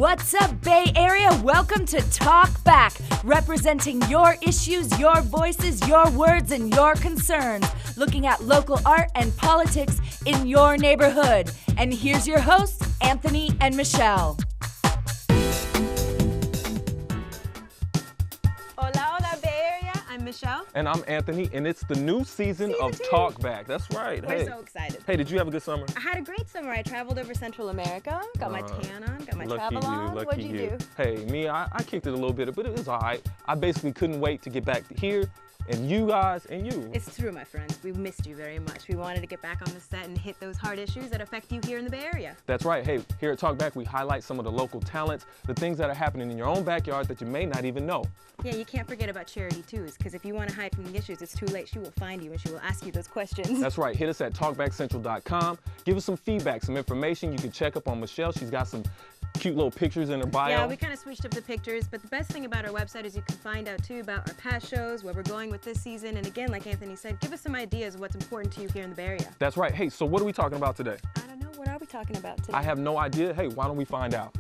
What's up, Bay Area? Welcome to Talk Back, representing your issues, your voices, your words, and your concerns, looking at local art and politics in your neighborhood. And here's your hosts, Anthony and Michelle. Hola, Bay Area. I'm Michelle. And I'm Anthony, and it's the new season of Talk Back. That's right. We're so excited. Hey, did you have a good summer? I had a great summer. I traveled over Central America, got my tan on, got my Lucky travel on. you, lucky What'd you do? Hey, me, I kicked it a little bit, but it was all right. I basically couldn't wait to get back here, and you guys, and you. It's true, my friends. We missed you very much. We wanted to get back on the set and hit those hard issues that affect you here in the Bay Area. That's right. Hey, here at Talk Back, we highlight some of the local talents, the things that are happening in your own backyard that you may not even know. Yeah, you can't forget about Charity, too, because if you want to hide from the issues, it's too late. She will find you and she will ask you those questions. That's right. Hit us at talkbackcentral.com. Give us some feedback, some information. You can check up on Michelle. She's got some cute little pictures in her bio. Yeah, we kind of switched up the pictures, but the best thing about our website is you can find out, too, about our past shows, where we're going with this season, and again, like Anthony said, give us some ideas of what's important to you here in the Bay Area. That's right. Hey, so what are we talking about today? I don't know. What are we talking about today? I have no idea. Hey, why don't we find out?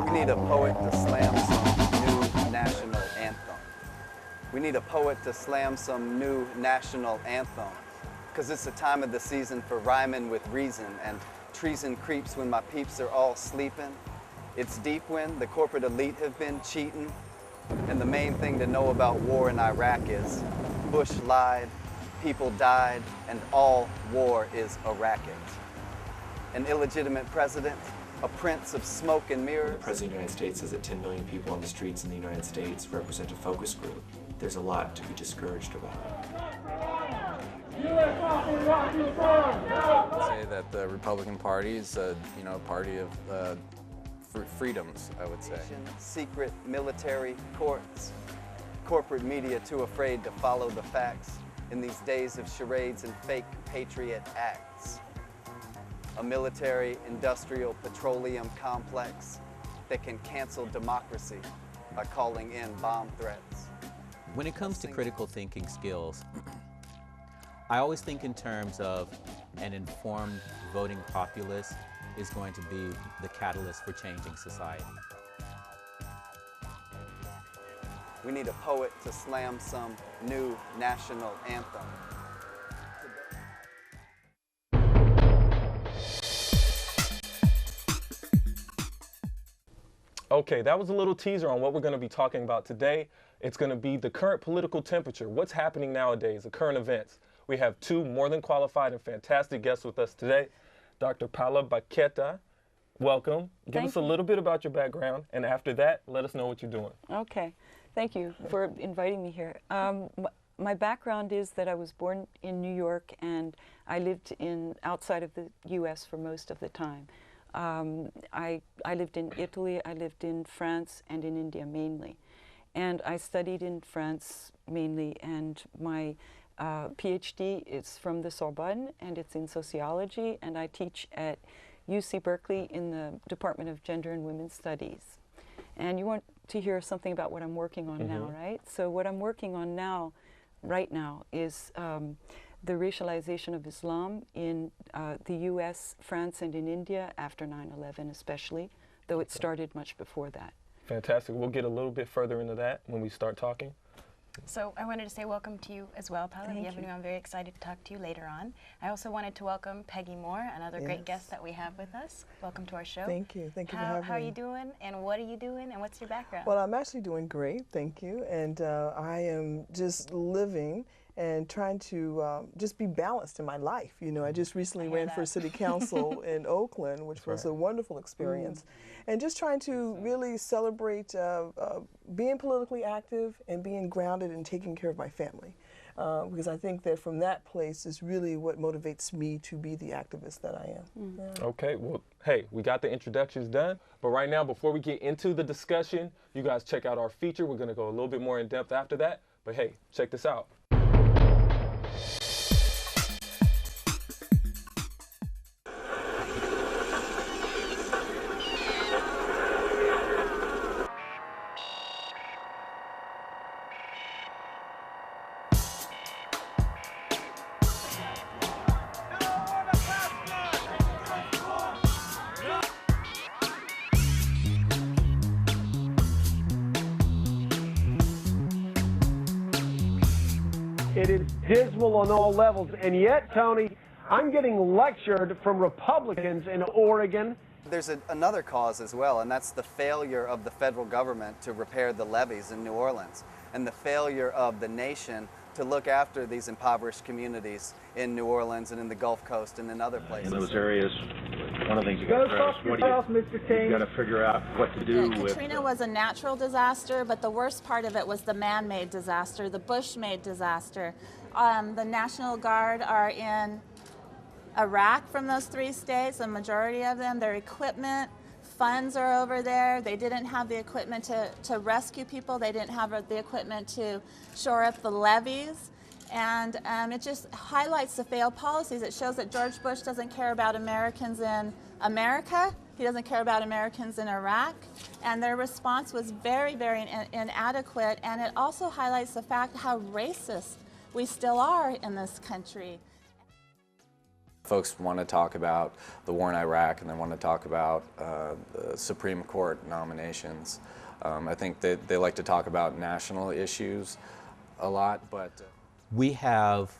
We need a poet to slam some new national anthem. We need a poet to slam some new national anthem. Because it's the time of the season for rhyming with reason, and treason creeps when my peeps are all sleeping. It's deep when the corporate elite have been cheating. And the main thing to know about war in Iraq is Bush lied, people died, and all war is a racket. An illegitimate president, a prince of smoke and mirrors. The President of the United States says that 10 million people on the streets in the United States represent a focus group. There's a lot to be discouraged about. Say that the Republican Party is a party of freedoms, I would say. Secret military courts, corporate media too afraid to follow the facts in these days of charades and fake patriot acts. A military-industrial petroleum complex that can cancel democracy by calling in bomb threats. When it comes to critical thinking skills, I always think in terms of an informed voting populace is going to be the catalyst for changing society. We need a poet to slam some new national anthem. Okay, that was a little teaser on what we're going to be talking about today. It's going to be the current political temperature, what's happening nowadays, the current events. We have two more than qualified and fantastic guests with us today. Dr. Paula Baqueta, welcome. Give us a little bit about your background, and after that, let us know what you're doing. Okay, thank you for inviting me here. My background is that I was born in New York, and I lived outside of the U.S. for most of the time. I lived in Italy, I lived in France, and in India mainly. And I studied in France mainly, and my PhD is from the Sorbonne, and it's in sociology, and I teach at UC Berkeley in the Department of Gender and Women's Studies. And you want to hear something about what I'm working on now, right? So what I'm working on now, right now, is the racialization of Islam in the US, France, and in India after 9/11 especially, though it started much before that. Fantastic. We'll get a little bit further into that when we start talking. So I wanted to say welcome to you as well, Paula. I'm very excited to talk to you later on. I also wanted to welcome Peggy Moore, another great guest that we have with us. Welcome to our show. Thank you. Thank you for having me. How are you doing, and what are you doing, and what's your background? Well, I'm actually doing great, thank you. And I am just living and trying to just be balanced in my life. You know, I just recently ran for city council in Oakland, which was a wonderful experience. And just trying to really celebrate being politically active and being grounded and taking care of my family. Because I think that from that place is really what motivates me to be the activist that I am. Yeah. Okay, well, hey, we got the introductions done. But right now, before we get into the discussion, you guys check out our feature. We're going to go a little bit more in depth after that. But hey, check this out. isolated, dismal on all levels. And yet, Tony, I'm getting lectured from Republicans in Oregon. There's another cause as well, and that's the failure of the federal government to repair the levees in New Orleans, and the failure of the nation to look after these impoverished communities in New Orleans and in the Gulf Coast and in other places. In those areas, one of the things you got to address, you got to figure out what to do with. Katrina was a natural disaster, but the worst part of it was the man-made disaster, the Bush-made disaster. The National Guard are in Iraq from those 3 states, the majority of them. Their equipment, funds are over there. They didn't have the equipment to rescue people. They didn't have the equipment to shore up the levees. And it just highlights the failed policies. It shows that George Bush doesn't care about Americans in America. He doesn't care about Americans in Iraq. And their response was very, very inadequate. And it also highlights the fact how racist we still are in this country. Folks want to talk about the war in Iraq, and they want to talk about the Supreme Court nominations. I think that they like to talk about national issues a lot, but we have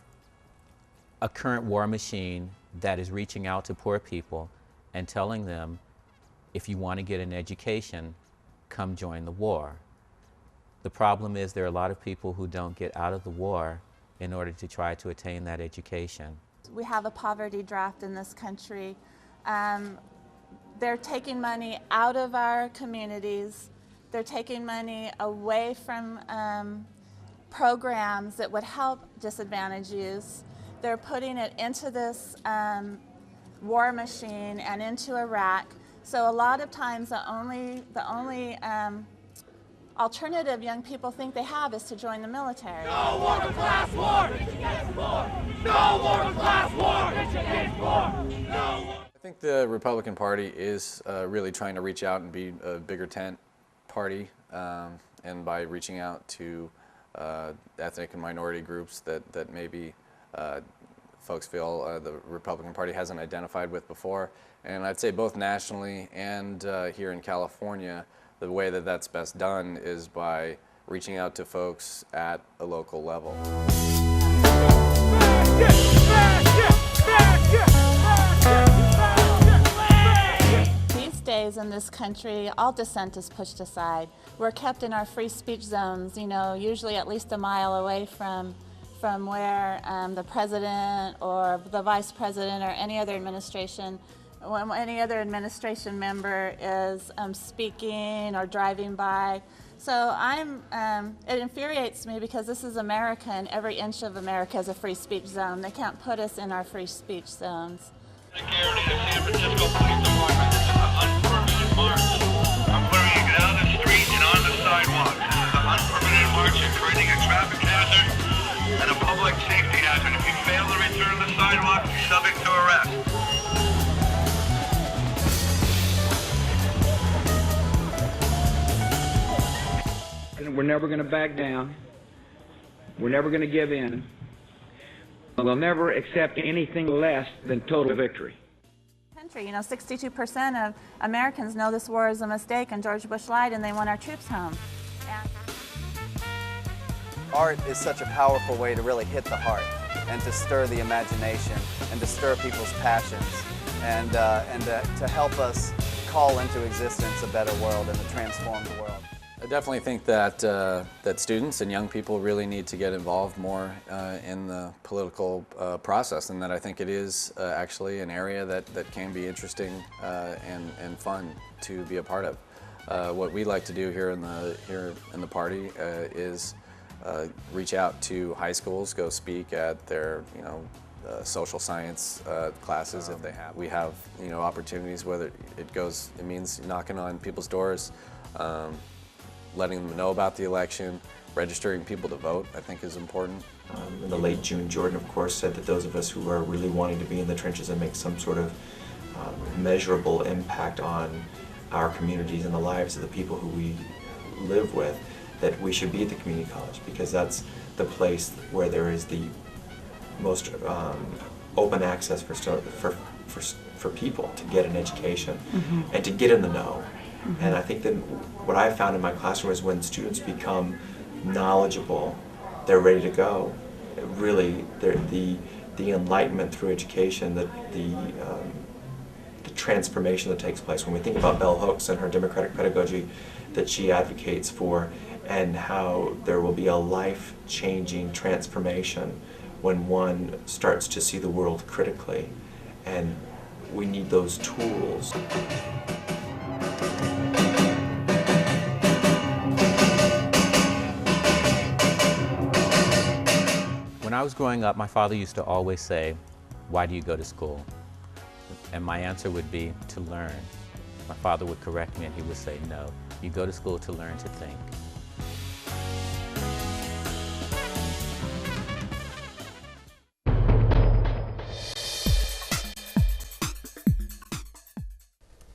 a current war machine that is reaching out to poor people and telling them, if you want to get an education, come join the war. The problem is there are a lot of people who don't get out of the war in order to try to attain that education. We have a poverty draft in this country. They're taking money out of our communities. They're taking money away from programs that would help disadvantaged youth. They're putting it into this war machine and into Iraq. So a lot of times the only alternative young people think they have is to join the military. No war to class war! No war to class war! No war! I think the Republican Party is really trying to reach out and be a bigger tent party, and by reaching out to ethnic and minority groups that maybe folks feel the Republican Party hasn't identified with before. And I'd say both nationally and here in California, the way that that's best done is by reaching out to folks at a local level. These days in this country, all dissent is pushed aside. We're kept in our free speech zones, you know, usually at least a mile away from where the president or the vice president or any other administration when any other administration member is speaking or driving by. So it infuriates me because this is America and every inch of America is a free speech zone. They can't put us in our free speech zones. Security to San Francisco Police Department. This is an unpermitted march. I'm clearing you down the street and on the sidewalk. This is an unpermitted march. You're creating a traffic hazard and a public safety hazard. If you fail to return to the sidewalk, you're subject to arrest. We're never going to back down. We're never going to give in. We'll never accept anything less than total victory. You know, 62% of Americans know this war is a mistake and George Bush lied and they want our troops home. Art is such a powerful way to really hit the heart and to stir the imagination and to stir people's passions and to help us call into existence a better world and a transformed world. I definitely think that that students and young people really need to get involved more in the political process, and that I think it is actually an area that can be interesting and fun to be a part of. What we like to do here in the party is reach out to high schools, go speak at their social science classes if they have. We have opportunities, whether it means knocking on people's doors. Letting them know about the election, registering people to vote, I think is important. In the late June, Jordan, of course, said that those of us who are really wanting to be in the trenches and make some sort of measurable impact on our communities and the lives of the people who we live with, that we should be at the community college, because that's the place where there is the most open access for people to get an education and to get in the know. And I think that what I've found in my classroom is when students become knowledgeable, they're ready to go. really the enlightenment through education, the transformation that takes place. When we think about Bell Hooks and her democratic pedagogy that she advocates for, and how there will be a life-changing transformation when one starts to see the world critically, and we need those tools. When I was growing up, my father used to always say, "Why do you go to school?" And my answer would be, "To learn." My father would correct me and he would say, "No, you go to school to learn to think."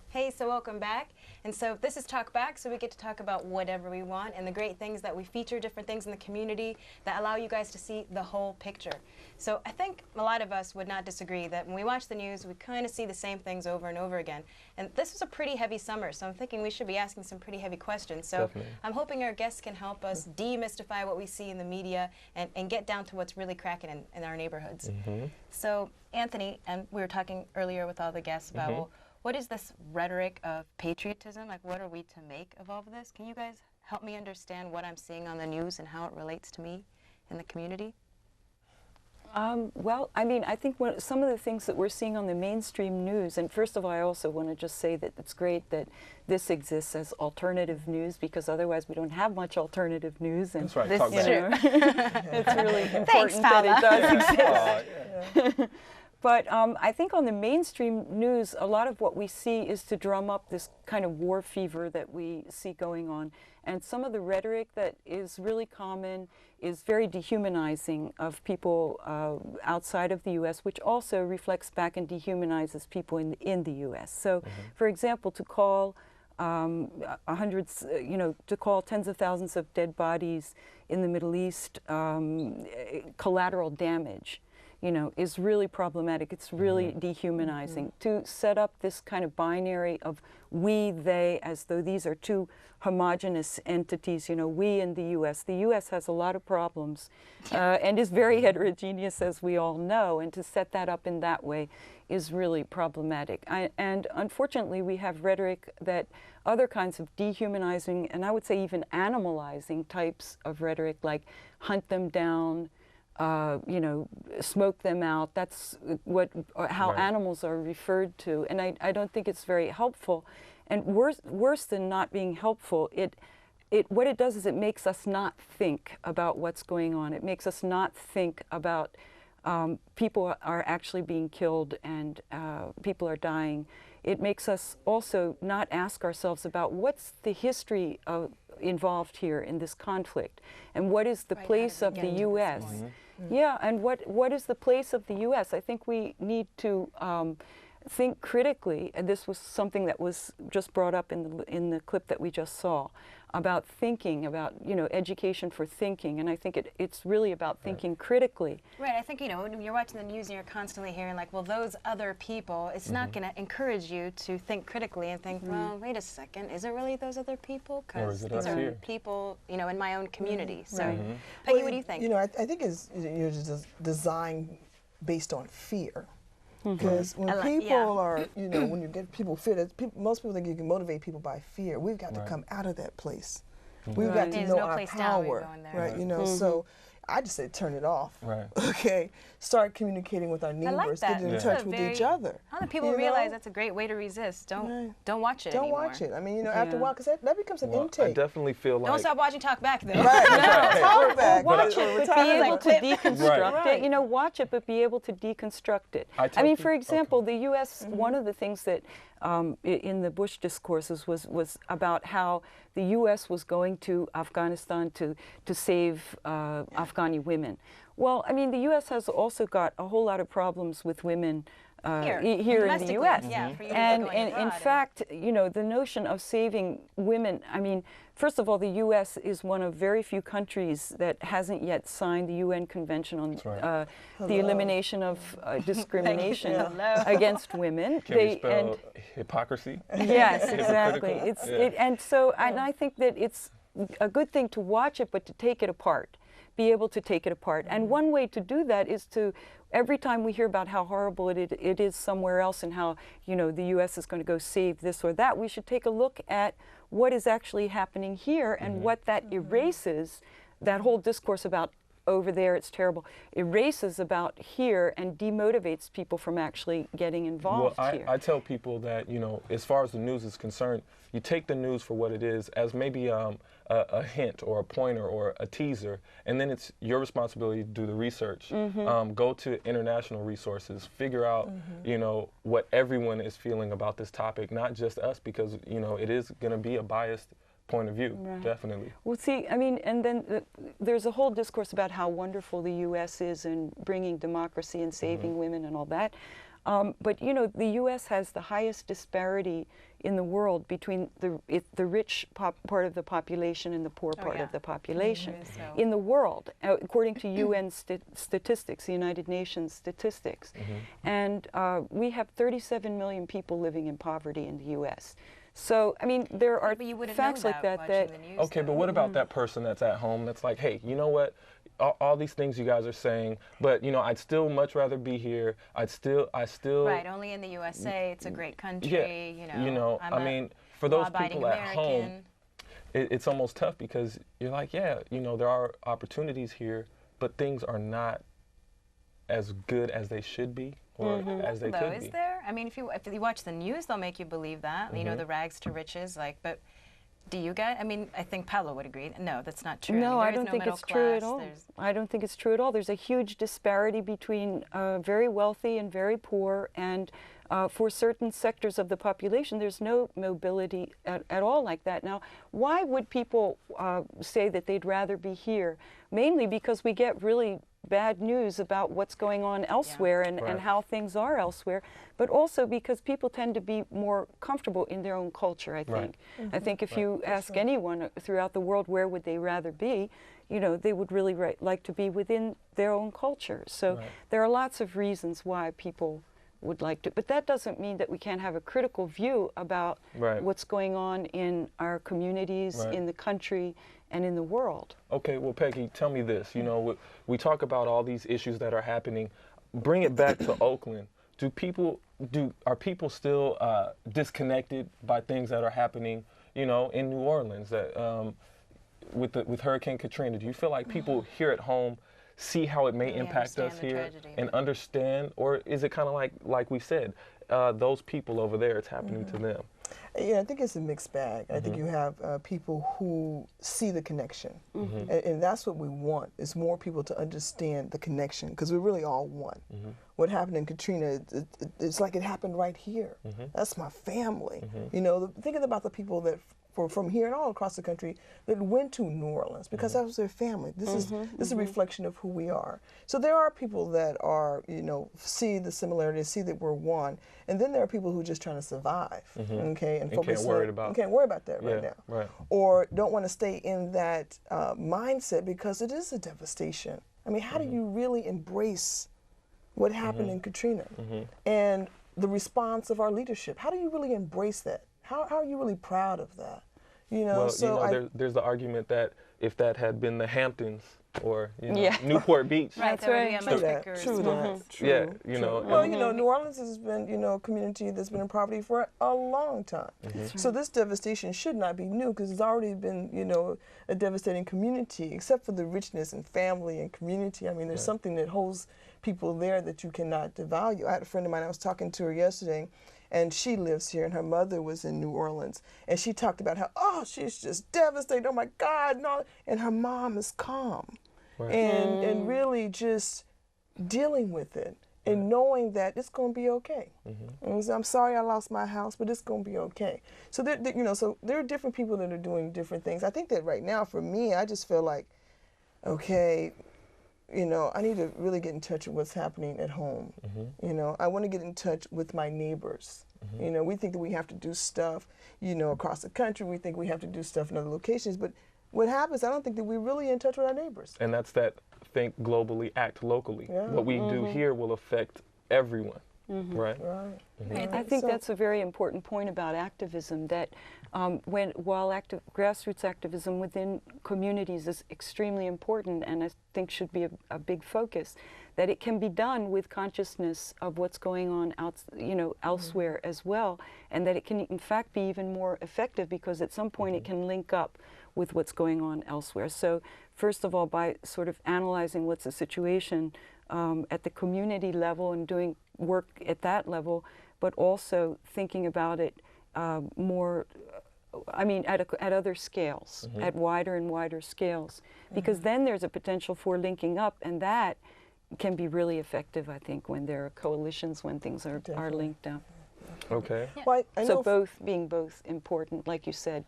Hey, so welcome back. And so this is Talk Back, so we get to talk about whatever we want, and the great things that we feature different things in the community that allow you guys to see the whole picture. So I think a lot of us would not disagree that when we watch the news, we kind of see the same things over and over again. And this was a pretty heavy summer, so I'm thinking we should be asking some pretty heavy questions. So Definitely. I'm hoping our guests can help us demystify what we see in the media and get down to what's really cracking in our neighborhoods. So Anthony, and we were talking earlier with all the guests about, well, what is this rhetoric of patriotism? Like, what are we to make of all of this? Can you guys help me understand what I'm seeing on the news and how it relates to me in the community? Well, I mean, I think some of the things that we're seeing on the mainstream news, and first of all, I also want to just say that it's great that this exists as alternative news, because otherwise we don't have much alternative news. And that's right. This, Talk back. it's really important that it does exist. But I think on the mainstream news, a lot of what we see is to drum up this kind of war fever that we see going on. And some of the rhetoric that is really common is very dehumanizing of people outside of the U.S., which also reflects back and dehumanizes people in the U.S. So, for example, to call hundreds, to call tens of thousands of dead bodies in the Middle East collateral damage, is really problematic. It's really dehumanizing. To set up this kind of binary of we, they, as though these are two homogenous entities, we and the U.S. The U.S. has a lot of problems and is very heterogeneous, as we all know, and to set that up in that way is really problematic. And unfortunately, we have rhetoric that other kinds of dehumanizing, and I would say even animalizing types of rhetoric, like hunt them down, smoke them out. That's how animals are referred to, and I don't think it's very helpful. And worse than not being helpful, what it does is it makes us not think about what's going on. It makes us not think about people are actually being killed and people are dying. It makes us also not ask ourselves about what's the history involved here in this conflict, and what is the place of the U.S. Yeah, and what is the place of the U.S.? I think we need to think critically, and this was something that was just brought up in the clip that we just saw, about thinking, about education for thinking, and I think it's really about thinking critically. Right. I think when you're watching the news and you're constantly hearing like, well, those other people, it's not going to encourage you to think critically and think, well, wait a second, is it really those other people? Because these are people, in my own community. So, Peggy, what do you think? I think it's just designed based on fear. Because when people are, when you get people fear, most people think you can motivate people by fear. We've got to come out of that place. We've got to know our power, right? So I just say turn it off. Right. Okay. Start communicating with our neighbors. Get in touch with each other. How do people realize that's a great way to resist? Don't watch it anymore. Don't watch it. I mean, after a while, because that becomes an intake. I definitely feel like. Don't stop watching Talk Back, though. Right. Talk Back. Watch it, but be able to deconstruct it. Watch it, but be able to deconstruct it. I mean, for example, the U.S. One of the things that in the Bush discourses was about how the U.S. was going to Afghanistan to save Afghani women. Well, I mean, the U.S. has also got a whole lot of problems with women here in the U.S. And in fact, the notion of saving women, I mean, first of all, the U.S. is one of very few countries that hasn't yet signed the UN Convention on the elimination of discrimination against women. Can we spell hypocrisy? Yes, exactly. And I think that it's a good thing to watch it, but to take it apart. be able to take it apart. And one way to do that is to, every time we hear about how horrible it is somewhere else and how, you know, the U.S. is going to go save this or that, we should take a look at what is actually happening here and what that erases, that whole discourse about over there it's terrible, erases about here and demotivates people from actually getting involved here. I tell people that, you know, as far as the news is concerned, you take the news for what it is as maybe a hint or a pointer or a teaser, and then it's your responsibility to do the research. Go to international resources, figure out, you know, what everyone is feeling about this topic, not just us, because, you know, it is going to be a biased point of view, definitely. Well, see, I mean, and then there's a whole discourse about how wonderful the U.S. is in bringing democracy and saving women and all that. But, you know, the U.S. has the highest disparity in the world between the rich part of the population and the poor part of the population in the world, according to UN statistics, the United Nations statistics. And we have 37 million people living in poverty in the U.S. So, I mean, there are facts like that. Okay, but what about that person that's at home that's like, hey, you know what? All these things you guys are saying, but, you know, I'd still much rather be here. I still. Right, only in the USA, it's a great country, you know. I mean, for those people at home, it's almost tough because you're like, yeah, you know, there are opportunities here, but things are not as good as they should be. Or as they could be. Is there? I mean, if you watch the news, they'll make you believe that. You know, the rags to riches. Like, but do you guys? I mean, I think Paolo would agree. No, that's not true. No, I don't think it's true at all. I don't think it's true at all. There's a huge disparity between very wealthy and very poor, and for certain sectors of the population, there's no mobility at all like that. Now, why would people say that they'd rather be here? Mainly because we get really bad news about what's going on elsewhere and how things are elsewhere, but also because people tend to be more comfortable in their own culture, I think. I think if you ask anyone throughout the world where would they rather be, you know, they would really like to be within their own culture. So there are lots of reasons why people would like to, but that doesn't mean that we can't have a critical view about what's going on in our communities, in the country, and in the world. Okay, well, Peggy, tell me this. You know, we talk about all these issues that are happening. Bring it back to Oakland. Are people still disconnected by things that are happening, you know, in New Orleans? That with Hurricane Katrina, do you feel like people here at home see how it may impact us here and understand, or is it kind of like we said, those people over there, it's happening to them? Yeah, I think it's a mixed bag. I think you have people who see the connection, and that's what we want, is more people to understand the connection, because we're really all one. What happened in Katrina, it's like it happened right here. That's my family. You know, thinking about the people that from here and all across the country that went to New Orleans, because that was their family. This is a reflection of who we are. So there are people that are, you know, see the similarities, see that we're one, and then there are people who are just trying to survive, okay, and focus can't worry about that right now, or don't want to stay in that mindset because it is a devastation. I mean, how do you really embrace what happened in Katrina and the response of our leadership? How do you really embrace that? How are you really proud of that? You know, well, so you know, there's the argument that if that had been the Hamptons or, you know, Newport Beach. That's right. True. Yeah, you know. Well, you know, New Orleans has been, you know, a community that's been in poverty for a long time. So this devastation should not be new, because it's already been, you know, a devastating community, except for the richness and family and community. I mean, there's something that holds people there that you cannot devalue. I had a friend of mine, I was talking to her yesterday, and she lives here, and her mother was in New Orleans, and she talked about how, oh, she's just devastated, oh my God, no, and her mom is calm, and really just dealing with it, and knowing that it's going to be okay. And so, I'm sorry I lost my house, but it's going to be okay. So you know, so there are different people that are doing different things. I think that right now, for me, I just feel like, okay, you know, I need to really get in touch with what's happening at home. You know, I want to get in touch with my neighbors. You know, we think that we have to do stuff, you know, across the country. We think we have to do stuff in other locations. But what happens, I don't think that we're really in touch with our neighbors. And that's that think globally, act locally. What we do here will affect everyone. Right. I think that's a very important point about activism, that while grassroots activism within communities is extremely important and I think should be a big focus, that it can be done with consciousness of what's going on elsewhere as well, and that it can in fact be even more effective because at some point it can link up with what's going on elsewhere. So first of all, by sort of analyzing what's the situation at the community level and doing work at that level, but also thinking about it more, at other scales, at wider and wider scales, because then there's a potential for linking up, and that can be really effective, I think, when there are coalitions, when things are linked up. Okay. Yeah. Well, So being both important, like you said,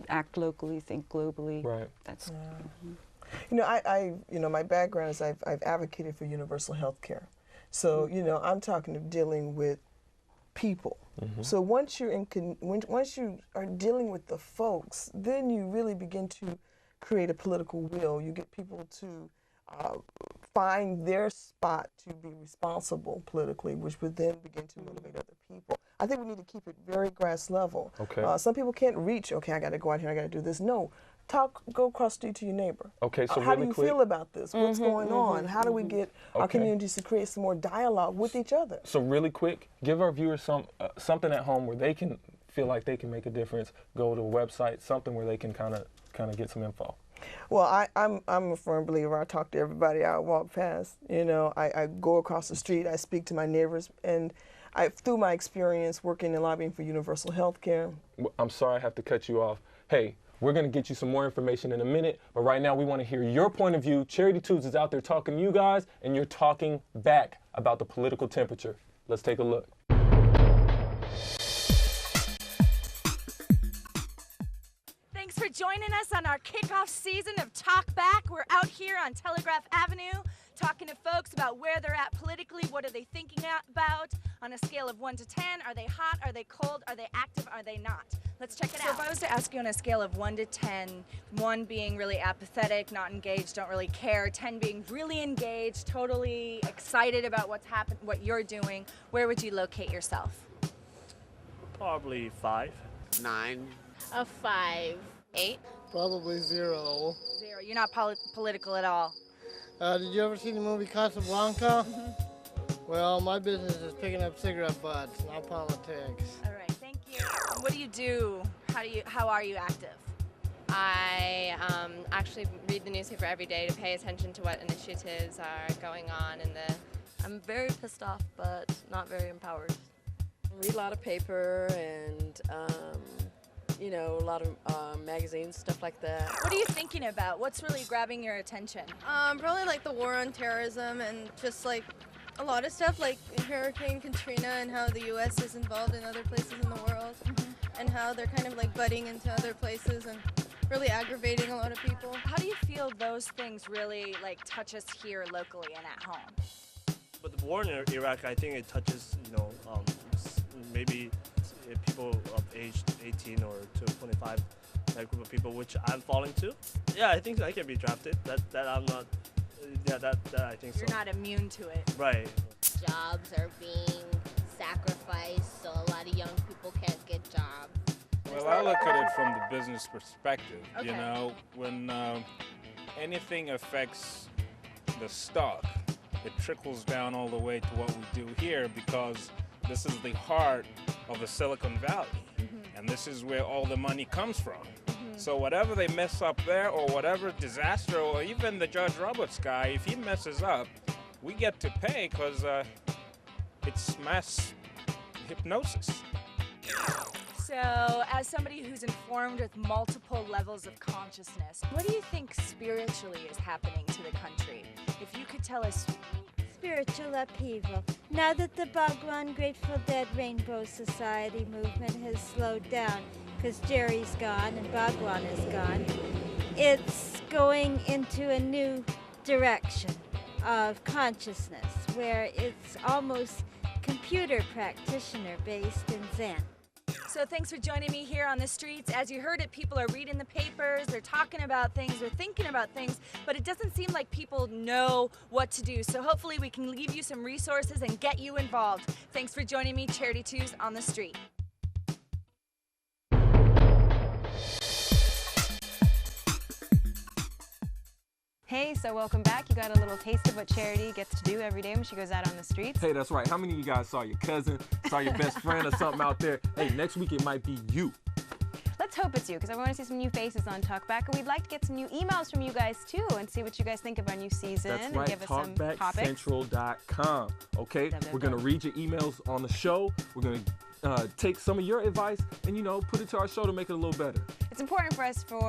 act locally, think globally. Right. That's. My background is I've advocated for universal health care. So, I'm talking of dealing with people. So once once you are dealing with the folks, then you really begin to create a political will. You get people to find their spot to be responsible politically, which would then begin to motivate other people. I think we need to keep it very grass level. Okay. Some people can't reach, okay, I got to go out here, I got to do this. No. Go across the street to your neighbor. Okay, so how really do you quick, feel about this? What's going on? How do we get our communities to create some more dialogue with each other? So really quick, give our viewers something at home where they can feel like they can make a difference. Go to a website, something where they can kind of get some info. Well, I'm a firm believer. I talk to everybody I walk past. I go across the street. I speak to my neighbors, and through my experience working and lobbying for universal health care. I'm sorry I have to cut you off. Hey, we're going to get you some more information in a minute, but right now we want to hear your point of view. Charity Tunes is out there talking to you guys, and you're talking back about the political temperature. Let's take a look. Thanks for joining us on our kickoff season of Talk Back. We're out here on Telegraph Avenue talking to folks about where they're at politically, what are they thinking about on a scale of 1 to 10. Are they hot? Are they cold? Are they active? Are they not? Let's check it out. So if I was to ask you on a scale of 1 to 10, 1 being really apathetic, not engaged, don't really care, 10 being really engaged, totally excited about what's happened, what you're doing, where would you locate yourself? Probably 5. 9. A 5. 8. Probably 0. 0. You're not political at all. Did you ever see the movie Casablanca? Well, my business is picking up cigarette butts, not politics. All right, thank you. What do you do? How are you active? I actually read the newspaper every day to pay attention to what initiatives are going on in the... I'm very pissed off, but not very empowered. I read a lot of paper and, a lot of magazines, stuff like that. What are you thinking about? What's really grabbing your attention? Probably like the war on terrorism and just like a lot of stuff like Hurricane Katrina and how the U.S. is involved in other places in the world and how they're kind of like butting into other places and really aggravating a lot of people. How do you feel those things really like touch us here locally and at home? But the war in Iraq, I think it touches, maybe people of age 18 or to 25, that group of people, which I'm falling to. Yeah, I think I can be drafted. That I'm not. Yeah, that I think so. You're not immune to it. Right. Jobs are being sacrificed, so a lot of young people can't get jobs. Well, I look at it from the business perspective. Okay. When anything affects the stock, it trickles down all the way to what we do here, because this is the heart of the Silicon Valley, and this is where all the money comes from. So whatever they mess up there, or whatever disaster, or even the Judge Roberts guy, if he messes up, we get to pay, because it's mass hypnosis. So, as somebody who's informed with multiple levels of consciousness, what do you think spiritually is happening to the country? If you could tell us. Spiritual upheaval. Now that the Bhagwan Grateful Dead Rainbow Society movement has slowed down, because Jerry's gone and Bhagwan is gone, it's going into a new direction of consciousness where it's almost computer practitioner based in Zen. So thanks for joining me here on the streets. As you heard it, people are reading the papers, they're talking about things, they're thinking about things, but it doesn't seem like people know what to do. So hopefully we can leave you some resources and get you involved. Thanks for joining me, Charity Tues on the Street. Hey, so welcome back. You got a little taste of what Charity gets to do every day when she goes out on the streets. Hey, that's right. How many of you guys saw your cousin, saw your best friend or something out there? Hey, next week it might be you. Let's hope it's you, because I want to see some new faces on Talkback, and we'd like to get some new emails from you guys too, and see what you guys think of our new season. That's right. And give us some topics. TalkbackCentral.com. Okay, we're gonna read your emails on the show. We're gonna take some of your advice and put it to our show to make it a little better. It's important for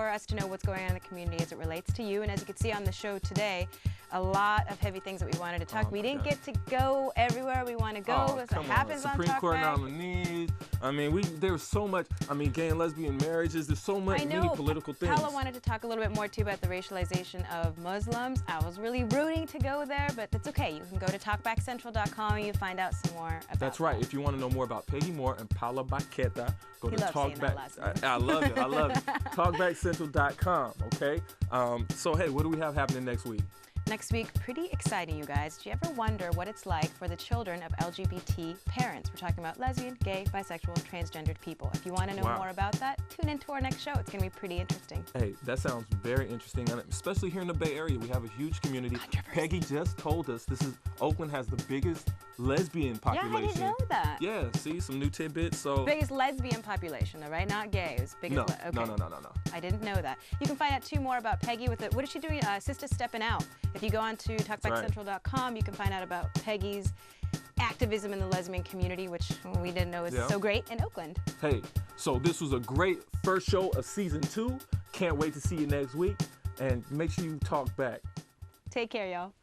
us to know what's going on in the community as it relates to you, and as you can see on the show today, a lot of heavy things that we wanted to talk. We didn't get to go everywhere we want to go. That's what happens on Supreme Court Talkback. nominees. I mean, there's so much. I mean, gay and lesbian marriages. There's so many political things. Paula wanted to talk a little bit more too about the racialization of Muslims. I was really rooting to go there, but that's okay. You can go to TalkbackCentral.com and you find out some more about That's right. If you want to know more about Peggy Moore and Paula Baqueta, go to Talkback. I love it. I love it. TalkbackCentral.com. Okay. So hey, what do we have happening next week? Next week, pretty exciting, you guys. Do you ever wonder what it's like for the children of LGBT parents? We're talking about lesbian, gay, bisexual, transgendered people. If you want to know more about that, tune into our next show. It's going to be pretty interesting. Hey, that sounds very interesting, and especially here in the Bay Area, we have a huge community. Peggy just told us Oakland has the biggest lesbian population. Yeah, I didn't know that. Yeah, see, some new tidbits. So biggest lesbian population, all right? Not gay. It was biggest. No. I didn't know that. You can find out more about Peggy with what is she doing? Sister Stepping Out. If you go on to TalkbackCentral.com, you can find out about Peggy's activism in the lesbian community, which we didn't know is so great in Oakland. Hey, so this was a great first show of season 2. Can't wait to see you next week, and make sure you talk back. Take care, y'all.